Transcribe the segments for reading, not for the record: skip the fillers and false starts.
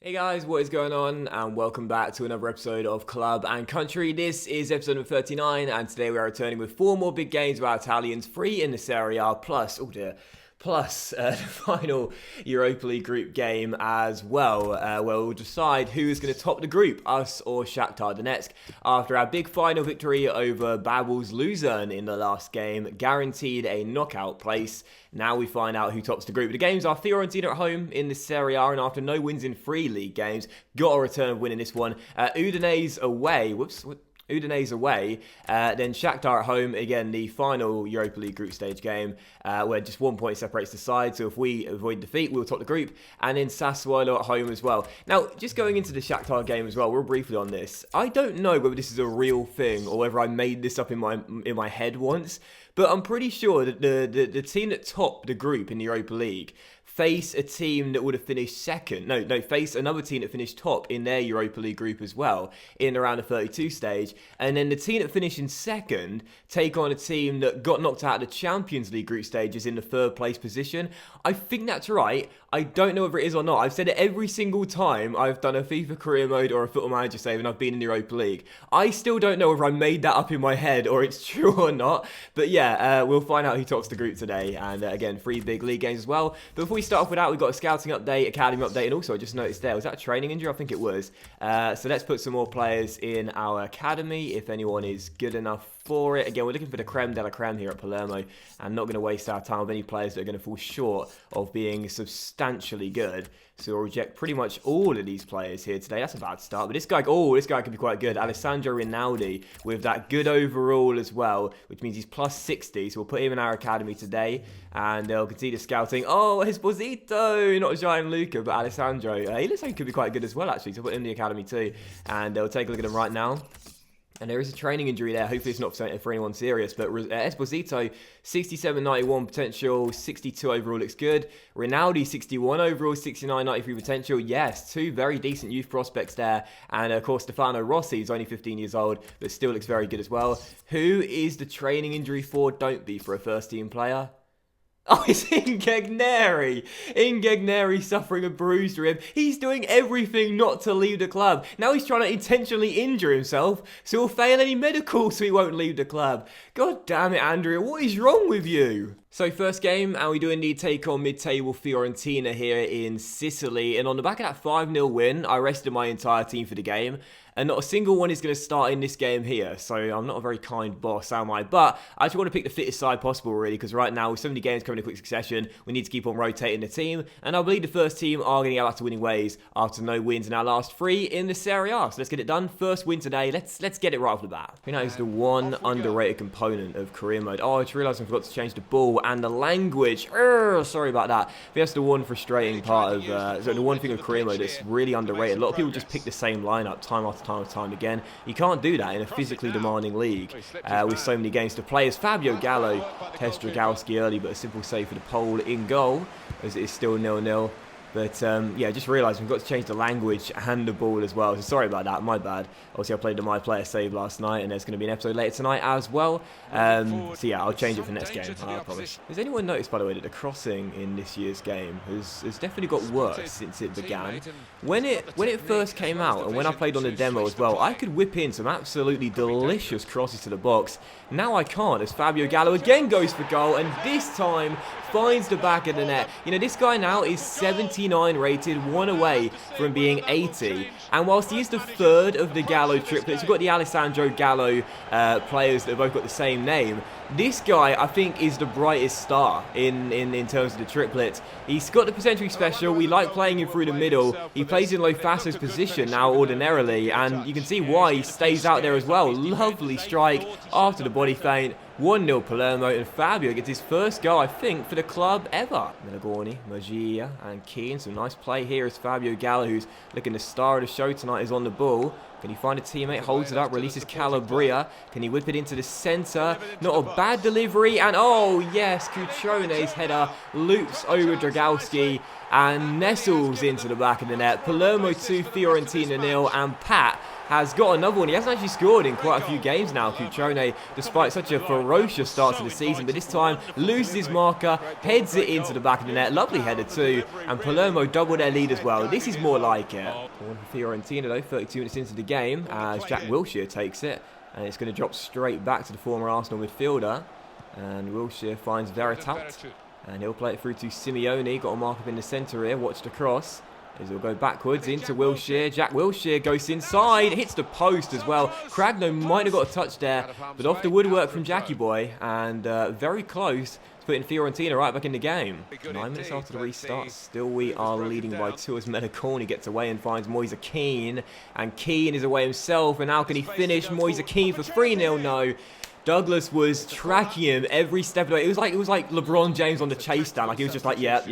Hey guys, what is going on? And welcome back to another episode of Club and Country. This is episode number 39, and today we are returning with 4 more big games of our Italians, 3 in the Serie A, plus, the final Europa League group game as well, where we'll decide who is going to top the group, us or Shakhtar Donetsk, after our big final victory over Babel's Luzern in the last game, guaranteed a knockout place. Now we find out who tops the group. The games are Fiorentina at home in the Serie A, and after no wins in 3 league games, got a return of winning this one. Udinese away. Udinese away, then Shakhtar at home, again the final Europa League group stage game, where just 1 point separates the side, so if we avoid defeat we'll top the group, and then Sassuolo at home as well. Now, just going into the Shakhtar game as well, real briefly on this, I don't know whether this is a real thing or whether I made this up in my head once, but I'm pretty sure that the team that topped the group in the Europa League face a team that would have finished second. Face another team that finished top in their Europa League group as well, in around the 32 stage. And then the team that finished in second take on a team that got knocked out of the Champions League group stages in the 3rd place position. I think that's right. I don't know whether it is or not. I've said it every single time I've done a FIFA career mode or a Football Manager save and I've been in the Europa League. I still don't know whether I made that up in my head or it's true or not. But yeah, we'll find out who tops the group today. And again, 3 big league games as well. But before we start off with that, we've got a scouting update, academy update, and also I just noticed there, was that a training injury? I think it was. So let's put some more players in our academy if anyone is good enough for it. Again, we're looking for the creme de la creme here at Palermo and not going to waste our time with any players that are going to fall short of being substantially good. So we'll reject pretty much all of these players here today. That's a bad start, but this guy could be quite good. Alessandro Rinaldi with that good overall as well, which means he's plus 60. So we'll put him in our academy today and they'll continue scouting. Oh, Esposito, not Gianluca, but Alessandro. He looks like he could be quite good as well, actually. So we'll put him in the academy too. And they'll take a look at him right now. And there is a training injury there. Hopefully it's not for anyone serious. But Esposito, 67-91 potential, 62 overall looks good. Rinaldi, 61 overall, 69-93 potential. Yes, 2 very decent youth prospects there. And of course, Stefano Rossi is only 15 years old, but still looks very good as well. Who is the training injury for? Don't be for a first-team player. Oh, it's Ingegneri. Ingegneri suffering a bruised rib. He's doing everything not to leave the club. Now he's trying to intentionally injure himself, so he'll fail any medical so he won't leave the club. God damn it, Andrea, what is wrong with you? So first game, and we do indeed take on mid-table Fiorentina here in Sicily. And on the back of that 5-0 win, I rested my entire team for the game. And not a single one is going to start in this game here. So I'm not a very kind boss, am I? But I just want to pick the fittest side possible, really, because right now, with so many games coming in quick succession, we need to keep on rotating the team. And I believe the first team are going to get back to winning ways after no wins in our last 3 in the Serie A. So let's get it done. First win today. Let's get it right off the bat. I think that is the one underrated component of career mode. Oh, I just realised I forgot to change the ball and the language. Sorry about that. That's the one frustrating part of the one thing of career mode that's really underrated. A lot of people just pick the same lineup time after time again. You can't do that in a physically demanding league with so many games to play. As Fabio Gallo tests Dragowski early, but a simple save for the pole in goal as it is still 0-0. But yeah, just realised we've got to change the language and the ball as well. So sorry about that, my bad. Obviously I played the My Player save last night and there's going to be an episode later tonight as well. So yeah, I'll change it for next game, I promise. Has anyone noticed, by the way, that the crossing in this year's game has definitely got worse since it began? When it first came out and when I played on the demo as well, I could whip in some absolutely delicious crosses to the box. Now I can't, as Fabio Gallo again goes for goal and this time finds the back of the net. You know, this guy now is 79 rated, 1 away from being 80. And whilst he is the 3rd of the Gallo triplets, we've got the Alessandro Gallo players that have both got the same name. This guy, I think, is the brightest star in terms of the triplets. He's got the potential special. We like playing him through the middle. He plays in Lofaso's position now ordinarily, and you can see why he stays out there as well. Lovely strike after the body feint. 1-0 Palermo, and Fabio gets his first goal, I think, for the club ever. Melagorni, Magia, and Kean. Some nice play here as Fabio Gallo, who's looking the star of the show tonight, is on the ball. Can he find a teammate? Holds it up, releases Calabria. Can he whip it into the centre? Not a bad delivery, and oh yes, Cutrone's header loops over Dragowski. and nestles into the back of the net. Palermo 2, Fiorentina 0, and Pat has got another one. He hasn't actually scored in quite a few games now, Cutrone, despite such a ferocious start to the season. But this time, loses his marker, heads it into the back of the net. Lovely header too. And Palermo double their lead as well. This is more like it. One for Fiorentina though, 32 minutes into the game, as Jack Wilshere takes it. And it's going to drop straight back to the former Arsenal midfielder. And Wilshere finds Veritat. And he'll play it through to Simeone. Got a mark up in the centre here. Watch the cross. As he'll go backwards into Wilshere. Jack Wilshere goes inside, hits the post as well. Cragno might have got a touch there, but off the woodwork from Jackie Boy, and very close to putting Fiorentina right back in the game. 9 minutes after the restart, still we are leading by 2 as Melaconi gets away and finds Moise Kean, and Kean is away himself, and how can he finish? Moise Kean for 3-0, no. Douglas was tracking him every step of the way. It was like LeBron James on the chase down. Like he was just like, yep,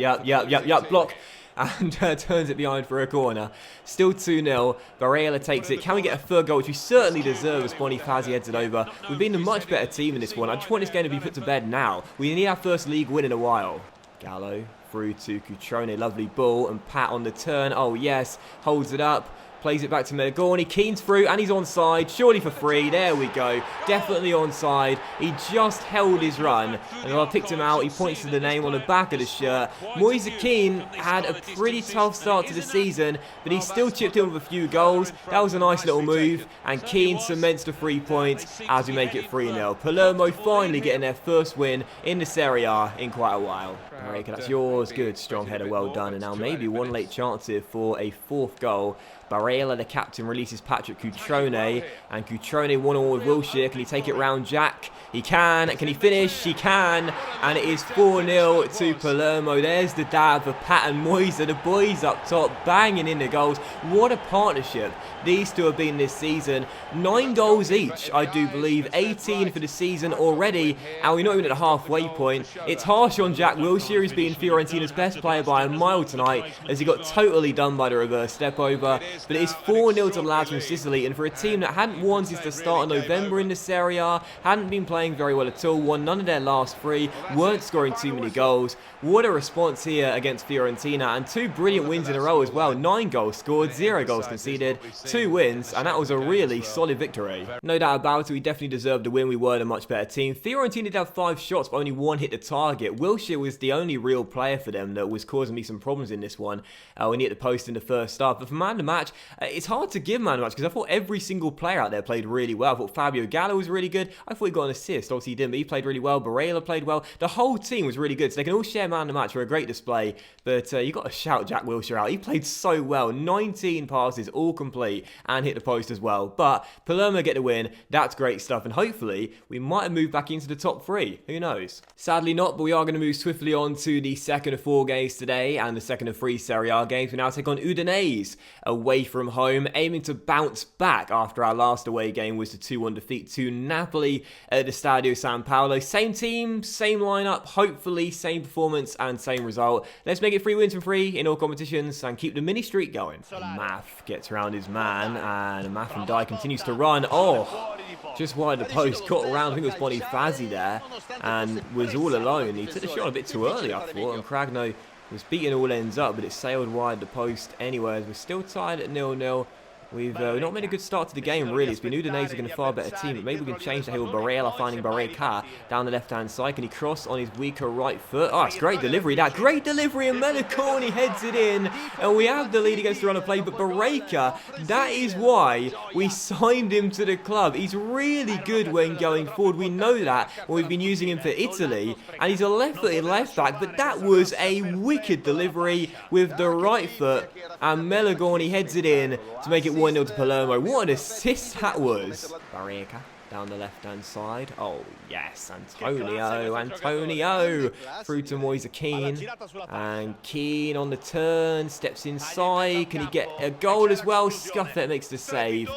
block. And turns it behind for a corner. Still 2-0. Barella takes it. Can we get a third goal, which we certainly deserve as Bonifazi heads it over? We've been a much better team in this one. I just want this game to be put to bed now. We need our first league win in a while. Gallo through to Cutrone. Lovely ball. And Pat on the turn. Oh, yes. Holds it up. Plays it back to Melagorni. Kean's through and he's onside. Surely for free. There we go. Definitely onside. He just held his run. And I picked him out. He points to the name on the back of the shirt. Moise Kean had a pretty tough start to the season, but he still chipped in with a few goals. That was a nice little move. And Kean cements the 3 points as we make it 3-0. Palermo finally getting their first win in the Serie A in quite a while. Alright, that's yours. Good, strong header, well done. And now maybe one late chance here for a 4th goal. Barella, the captain, releases Patrick Cutrone, and Cutrone 1-1 with Wilshere. Can he take it round Jack? He can. Can he finish? He can. And it is 4-0 to Palermo. There's the dab for Pat and Moise, the boys up top, banging in the goals. What a partnership these two have been this season. 9 goals each, I do believe. 18 for the season already, and we're not even at the halfway point. It's harsh on Jack Wilshere. He's been Fiorentina's best player by a mile tonight, as he got totally done by the reverse step over. But it is 4-0 to the lads from Sicily, and for a team that hadn't won since the start of November in the Serie A, hadn't been playing very well at all, won none of their last 3, weren't scoring too many goals. What a response here against Fiorentina, and 2 brilliant wins in a row as well. 9 goals scored, 0 goals conceded, 2 wins, and that was a really solid victory. No doubt about it, we definitely deserved the win. We were a much better team. Fiorentina did have 5 shots, but only 1 hit the target. Wilshere was the only real player for them that was causing me some problems in this one. When he hit the post in the first half. But for man of the match, it's hard to give man of the match because I thought every single player out there played really well. I thought Fabio Gallo was really good. I thought he got an assist. Obviously he didn't, but he played really well. Barella played well. The whole team was really good, so they can all share man of the match for a great display. But you got to shout Jack Wilshere out. He played so well. 19 passes, all complete, and hit the post as well. But Palermo get the win. That's great stuff, and hopefully we might have moved back into the top 3. Who knows? Sadly not, but we are going to move swiftly on to the second of 4 games today, and the second of 3 Serie A games. We now take on Udinese away from home, aiming to bounce back after our last away game was the 2-1 defeat to Napoli at the Stadio San Paolo. Same team, same lineup, hopefully same performance and same result. Let's make it 3 wins from 3 in all competitions and keep the mini streak going. Math gets around his man, and Math and Dye continues to run. Oh, just wide the post, got around. I think it was Bonifazi there, and was all alone. He took the shot a bit too early, I thought, and Cragno was beating all ends up, but it sailed wide the post anyways. We're still tied at 0-0. We've not made a good start to the game, really. It's been Udinese against a far better team, but maybe we can change that here with Barella finding Barreca down the left-hand side. Can he cross on his weaker right foot? Oh, it's great delivery, that. Great delivery, and Melaconi heads it in. And we have the lead against the run of play, but Barreca, that is why we signed him to the club. He's really good when going forward. We know that when we've been using him for Italy, and he's a left-footed left-back, but that was a wicked delivery with the right foot, and Melagorni heads it in to make it 1-0 to Palermo. What an assist that was. Barreca down the left-hand side. Oh, yes. Antonio. Through to Moise Kean. And Kean on the turn. Steps inside. Can he get a goal as well? Scuffet makes the save.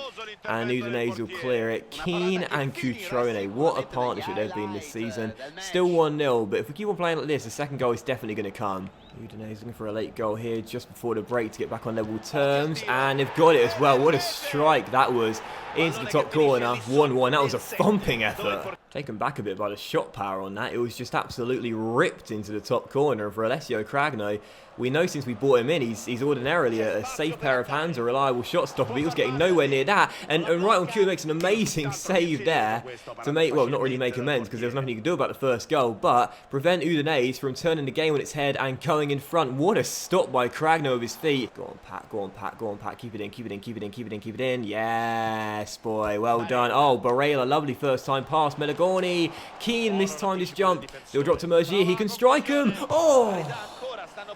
And Udinese will clear it. Kean and Cutrone. What a partnership they've been this season. Still 1-0. But if we keep on playing like this, the second goal is definitely going to come. Udinese looking for a late goal here just before the break to get back on level terms, and they've got it as well. What a strike that was into the top corner. 1-1. That was a thumping effort. Taken back a bit by the shot power on that. It was just absolutely ripped into the top corner of Alessio Cragno. We know since we bought him in, he's ordinarily a safe pair of hands, a reliable shot stopper, but he was getting nowhere near that. And right on cue, makes an amazing save there to make, well, not really make amends because there was nothing you could do about the first goal, but prevent Udinese from turning the game on its head and going in front. What a stop by Cragno with his feet. Go on, Pat, go on, Pat, go on, Pat. Keep it in, keep it in, keep it in, keep it in, keep it in. Yes, boy, well done. Oh, Barella, lovely first time pass. Melagoni, Kean mistimed his jump. They'll drop to Mergier, he can strike him. Oh!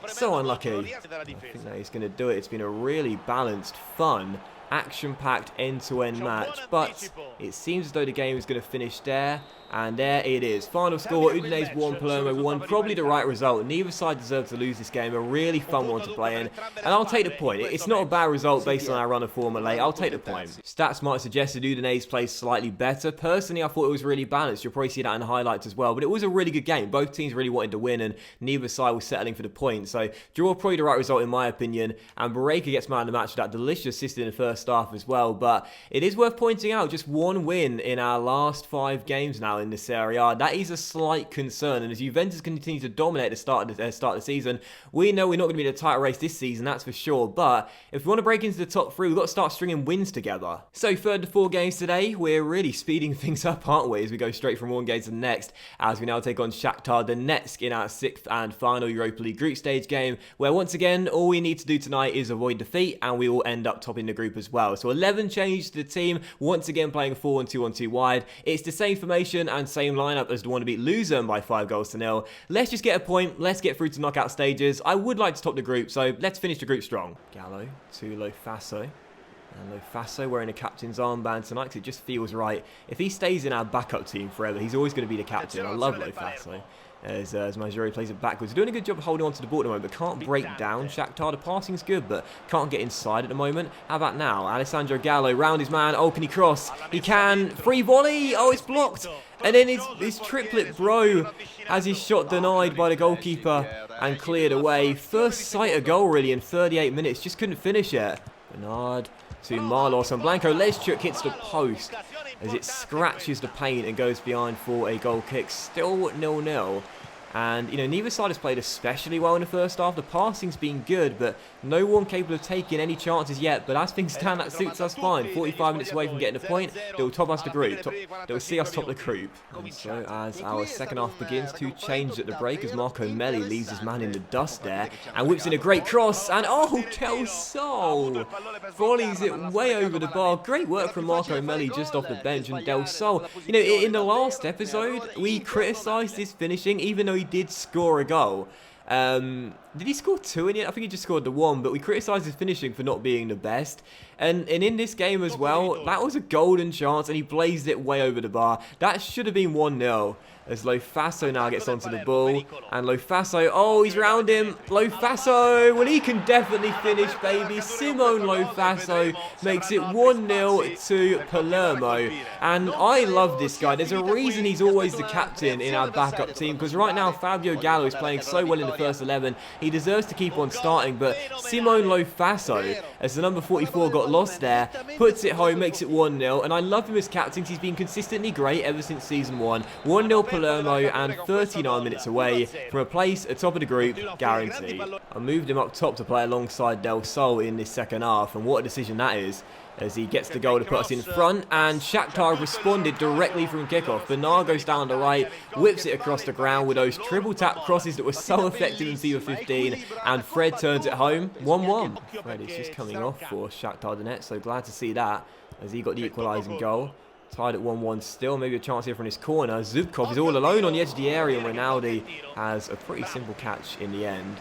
So unlucky. I think that he's going to do it. It's been a really balanced, fun, action-packed, end-to-end match. But it seems as though the game is going to finish there. And there it is. Final score, Udinese 1, Palermo 1. Probably the right result. Neither side deserved to lose this game. A really fun one to play in. And I'll take the point. It's not a bad result based on our run of form late. I'll take the point. Stats might suggest that Udinese played slightly better. Personally, I thought it was really balanced. You'll probably see that in the highlights as well. But it was a really good game. Both teams really wanted to win and neither side was settling for the point. So draw probably the right result in my opinion. And Barreca gets man of the match with that delicious assist in the first half as well. But it is worth pointing out just one win in our last 5 games now in this Serie A. That is a slight concern, and as Juventus continue to dominate the start of the season, we know we're not going to be in a title race this season, that's for sure, but if we want to break into the top 3, we've got to start stringing wins together. So 3rd to 4 games today, we're really speeding things up, aren't we, as we go straight from one game to the next, as we now take on Shakhtar Donetsk in our 6th and final Europa League group stage game, where once again, all we need to do tonight is avoid defeat, and we will end up topping the group as well. So 11 changes to the team, once again playing a 4-1-2-1-2 wide. It's the same formation and same lineup as the one to beat Luzern by 5-0. Let's just get a point. Let's get through to knockout stages. I would like to top the group, so let's finish the group strong. Gallo to Lofaso. And Lofaso wearing a captain's armband tonight because it just feels right. If he stays in our backup team forever, he's always going to be the captain. I love Lofaso. As Majori plays it backwards. Doing a good job of holding on to the ball at the moment, but can't break down Shakhtar. The passing's good, but can't get inside at the moment. How about now? Alessandro Gallo round his man. Oh, can he cross? He can. Free volley. Oh, it's blocked. And then his triplet bro has his shot denied by the goalkeeper and cleared away. First sight of goal, really, in 38 minutes. Just couldn't finish it. Bernard to Marlos, and Blanco Leszczuk hits the post as it scratches the paint and goes behind for a goal kick. Still 0-0. And, you know, neither side has played especially well in the first half. The passing's been good, but no one capable of taking any chances yet. But as things stand, that suits us fine. 45 minutes away from getting a point. They'll top us the group. They'll see us top the group. And so as our second half begins, 2 changes at the break as Marco Melli leaves his man in the dust there and whips in a great cross. And, oh, Del Sol volleys it way over the bar. Great work from Marco Melli just off the bench. And Del Sol, you know, in the last episode, we criticised his finishing, even though he did score a goal. Did he score 2 in it? I think he just scored the 1, but we criticised his finishing for not being the best. And in this game as well, that was a golden chance, and he blazed it way over the bar. That should have been 1-0. As Lofaso now gets onto the ball. And Lofaso, oh, he's round him. Lofaso, well, he can definitely finish, baby. Simone Lofaso makes it 1-0 to Palermo. And I love this guy. There's a reason he's always the captain in our backup team, because right now Fabio Gallo is playing so well in the first 11. He deserves to keep on starting, but Simone Lofaso, as the number 44 got lost there, puts it home, makes it 1-0. And I love him as captain because he's been consistently great ever since season 1. 1-0 Palermo and 39 minutes away from a place atop of the group, guaranteed. I moved him up top to play alongside Del Sol in this second half, and what a decision that is, as he gets the goal to put us in front, and Shakhtar responded directly from kickoff. Bernard goes down the right, whips it across the ground with those triple tap crosses that were so effective in FIFA 15, and Fred turns it home, 1-1. Fred is just coming off for Shakhtar Donetsk, so glad to see that, as he got the equalising goal. Tied at 1-1 still, maybe a chance here from his corner. Zubkov is all alone on the edge of the area, and Rinaldi has a pretty simple catch in the end,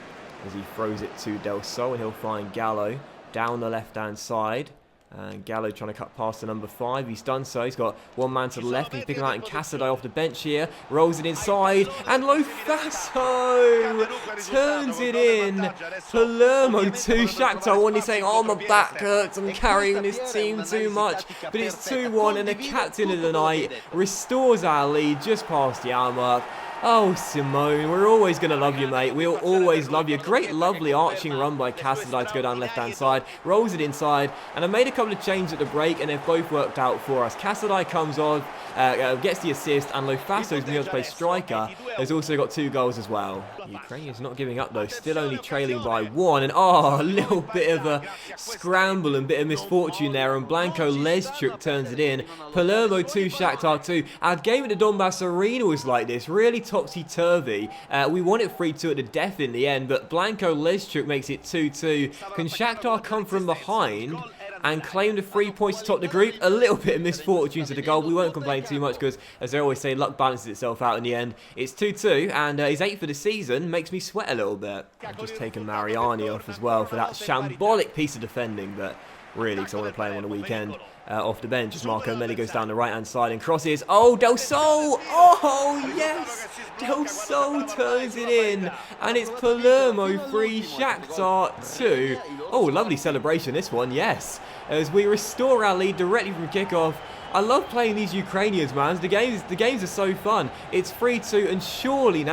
as he throws it to Del Sol, and he'll find Gallo down the left-hand side. And Gallo trying to cut past the number 5. He's done so. He's got one man to the left. He's picking out in Casadei off the bench here. Rolls it inside. And Lofaso turns it in. Palermo 2. Shakhtar 1. He's saying, oh, my back hurts. I'm carrying this team too much. But it's 2-1. And the captain of the night restores our lead just past the hour mark. Oh, Simone, we're always going to love you, mate. We'll always love you. Great, lovely arching run by Casadei to go down left-hand side. Rolls it inside. And I made a couple of changes at the break, and they've both worked out for us. Casadei comes on, gets the assist, and Lofaso's been able to play striker. Has also got 2 goals as well. Ukrainians not giving up, though. Still only trailing by 1. And, oh, a little bit of a scramble and bit of misfortune there. And Blanco Leschuk turns it in. Palermo 2, Shakhtar 2. Our game at the Donbass Arena was like this. Really topsy-turvy. We won it 3-2 at the death in the end, but Blanco Leschuk makes it 2-2. Can Shakhtar come from behind and claim the 3 points to top the group? A little bit of misfortune to the goal. We won't complain too much because, as they always say, luck balances itself out in the end. It's 2-2, and his 8th for the season makes me sweat a little bit. I've just taken Mariani off as well for that shambolic piece of defending, but really, because I want to play him on the weekend. Off the bench as Marco Melli goes down the right-hand side and crosses. Oh, Del Sol! Oh, yes! Del Sol turns it in. And it's Palermo 3, Shakhtar 2. Oh, lovely celebration, this one, yes. As we restore our lead directly from kickoff. I love playing these Ukrainians, man. The games are so fun. It's 3-2, and surely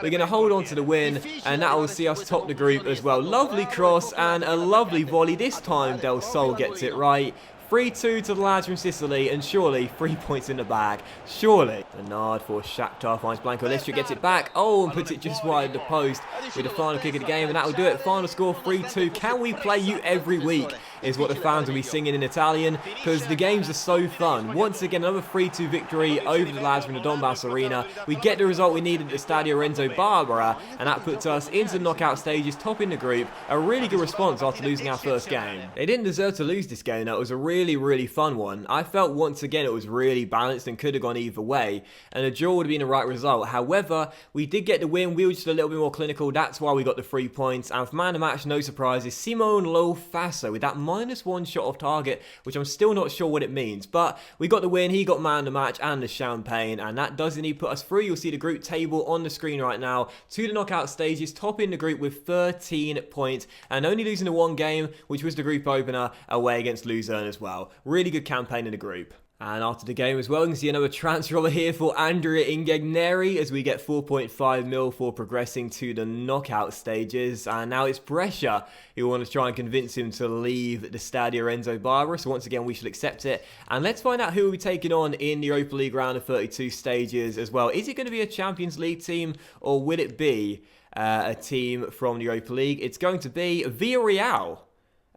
we're going to hold on to the win, and that will see us top the group as well. Lovely cross and a lovely volley. This time, Del Sol gets it right. 3-2 to the lads from Sicily, and surely 3 points in the bag. Surely. Bernard for Shakhtar finds Blanco Leschuk, gets it back. Oh, and puts it just wide of the post with the final kick of the game, and that will do it. Final score 3-2. Can we play you every week? Is what the fans will be singing in Italian, because the games are so fun. Once again, another 3-2 victory over the lads from the Donbass Arena. We get the result we needed at the Stadio Renzo Barbara, and that puts us into the knockout stages, topping the group. A really good response after losing our first game. They didn't deserve to lose this game, though. It was a really fun one. I felt once again it was really balanced and could have gone either way, and a draw would have been the right result. However, we did get the win. We were just a little bit more clinical. That's why we got the 3 points. And for man of the match, no surprises, Simone Lofaso with that -1 shot off target, which I'm still not sure what it means. But we got the win. He got man of the match and the champagne, and that does indeed put us through. You'll see the group table on the screen right now to the knockout stages, topping the group with 13 points and only losing the 1 game, which was the group opener away against Luzern as well. Really good campaign in the group. And after the game as well, you can see another transfer over here for Andrea Ingegneri as we get 4.5 mil for progressing to the knockout stages. And now it's Brescia who want to try and convince him to leave the Stadio Renzo Barbara. So once again, we should accept it. And let's find out who we'll be taking on in the Europa League round of 32 stages as well. Is it going to be a Champions League team, or will it be a team from the Europa League? It's going to be Villarreal.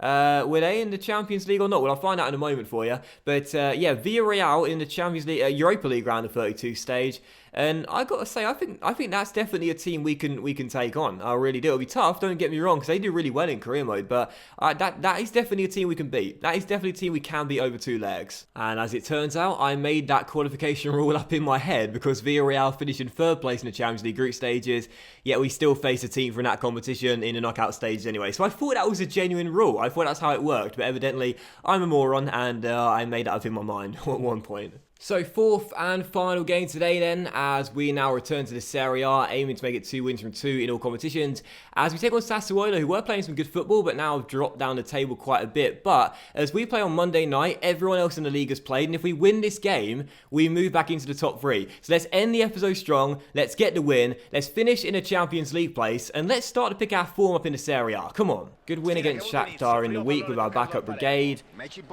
Were they in the Champions League or not? Well, I'll find out in a moment for you. But yeah, Villarreal in the Champions League, Europa League round of 32 stage. And I got to say, I think that's definitely a team we can take on. I really do. It'll be tough, don't get me wrong, because they do really well in career mode. But that is definitely a team we can beat. That is definitely a team we can beat over 2 legs. And as it turns out, I made that qualification rule up in my head, because Villarreal finished in 3rd place in the Champions League group stages. Yet we still face a team from that competition in the knockout stages anyway. So I thought that was a genuine rule. I thought that's how it worked. But evidently, I'm a moron, and I made that up in my mind at one point. So 4th and final game today then, as we now return to the Serie A, aiming to make it 2 wins from 2 in all competitions, as we take on Sassuolo, who were playing some good football, but now have dropped down the table quite a bit. But as we play on Monday night, everyone else in the league has played, and if we win this game, we move back into the top 3. So let's end the episode strong, let's get the win, let's finish in a Champions League place, and let's start to pick our form up in the Serie A. Come on. Good win against Shakhtar in the week with our backup brigade,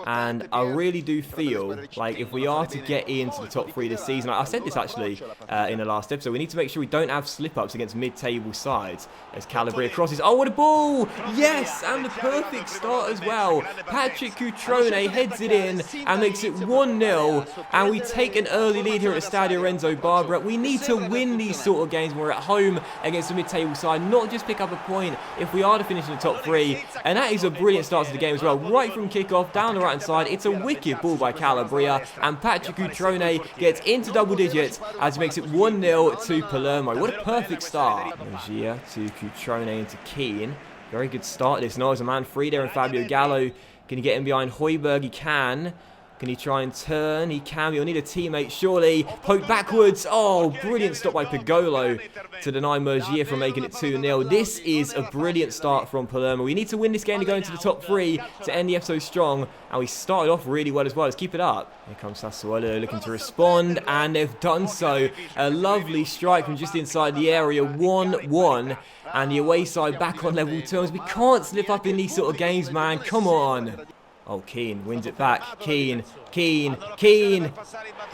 and I really do feel like if we are to get into the top 3 this season, I said this actually in the last episode, we need to make sure we don't have slip-ups against mid-table sides. As Calabria crosses, oh, what a ball! Yes, and the perfect start as well. Patrick Cutrone heads it in and makes it 1-0, and we take an early lead here at the Stadio Renzo Barbara. We need to win these sort of games when we're at home against a mid-table side, not just pick up a point if we are to finish in the top 3, and that is a brilliant start to the game as well. Right from kickoff, down the right-hand side, it's a wicked ball by Calabria, and Patrick Cutrone gets into double digits as he makes it 1-0 to Palermo. What a perfect start. Gia to Cutrone into Kean. Very good start this. Now there's a man free there, and Fabio Gallo. Can he get him behind Højbjerg? He can. Can he try and turn? He can. He'll need a teammate, surely. Poke backwards. Oh, brilliant stop by Pagolo to deny Mergier from making it 2-0. This is a brilliant start from Palermo. We need to win this game to go into the top 3 to end the episode strong. And we started off really well as well. Let's keep it up. Here comes Sassuolo looking to respond. And they've done so. A lovely strike from just inside the area. 1-1. And the away side back on level terms. We can't slip up in these sort of games, man. Come on. Oh, Kean wins it back. Kean.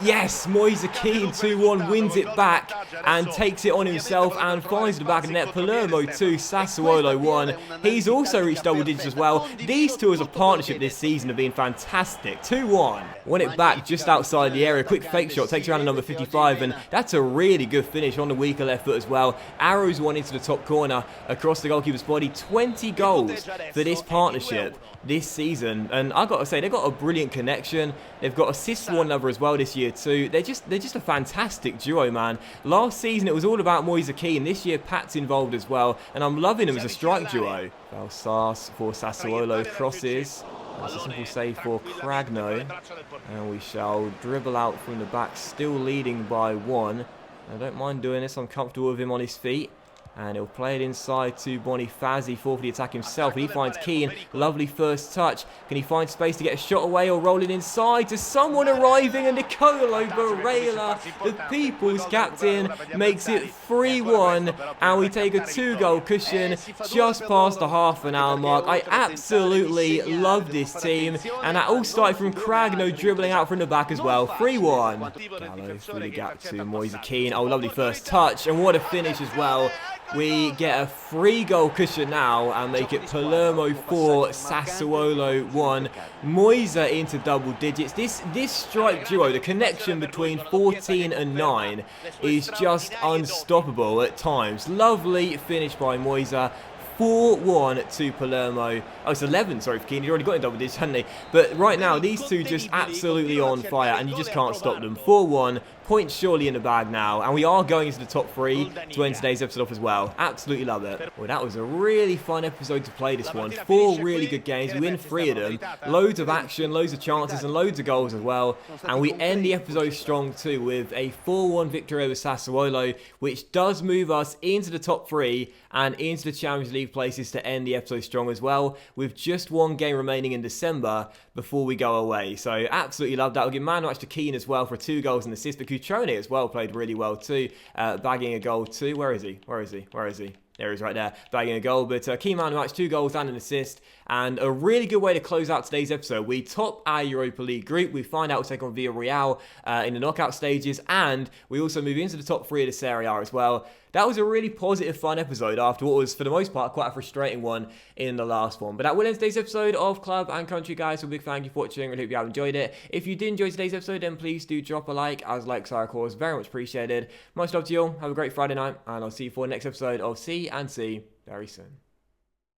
Yes, Moise Kean 2-1 wins it back and takes it on himself and finds the back of the net. Palermo 2, Sassuolo 1. He's also reached double digits as well. These two as a partnership this season have been fantastic. 2-1. Won it back just outside the area. Quick fake shot takes around to number 55, and that's a really good finish on the weaker left foot as well. Arrows one into the top corner across the goalkeeper's body. 20 goals for this partnership this season, and I got to say, they've got a brilliant connection. They've got assists for one another as well this year too. They're just a fantastic duo, man. Last season it was all about Moise Kean. This year Pat's involved as well, and I'm loving them as a strike duo. Valsas for Sassuolo crosses. That's a simple save for Cragno, and we shall dribble out from the back, still leading by 1. I don't mind doing this. I'm comfortable with him on his feet. And he'll play it inside to Bonifazi for the attack himself. And he finds Kean. Lovely first touch. Can he find space to get a shot away or roll it inside to someone arriving? And Nicolo Barella, the people's captain, makes it 3-1. And we take a 2-goal cushion just past the half-an-hour mark. I absolutely love this team. And that all started from Cragno dribbling out from the back as well. 3-1. Gallo through the gap to Moise Kean. Oh, lovely first touch. And what a finish as well. We get a 3-goal cushion now and make it Palermo 4, Sassuolo 1. Moise into double digits. This strike duo, the connection between 14 and 9, is just unstoppable at times. Lovely finish by Moise. 4-1 to Palermo. Oh, it's 11, sorry, for Kean. He's already got in double digits, hadn't he? But right now, these two just absolutely on fire, and you just can't stop them. 4-1, points surely in the bag now, and we are going into the top 3 to end today's episode off as well. Absolutely love it. Well, that was a really fun episode to play this one. 4 really good games. We win 3 of them. Loads of action, loads of chances, and loads of goals as well. And we end the episode strong too with a 4-1 victory over Sassuolo, which does move us into the top 3 and into the Champions League places to end the episode strong as well, with just 1 game remaining in December before we go away. So absolutely love that. We'll give man match to Kean as well for 2 goals and assist, but Cutrone as well played really well too, bagging a goal too. Where is he? There he is right there, bagging a goal. But Kean man match, 2 goals and an assist, and a really good way to close out today's episode. We top our Europa League group. We find out we'll take on Villarreal in the knockout stages, and we also move into the top 3 of the Serie A as well. That was a really positive, fun episode after what was, for the most part, quite a frustrating one in the last one. But that will end today's episode of Club and Country, guys. So a big thank you for watching. I hope you have enjoyed it. If you did enjoy today's episode, then please do drop a like, as likes are, of course, very much appreciated. Much love to you all. Have a great Friday night, and I'll see you for the next episode of C and C very soon.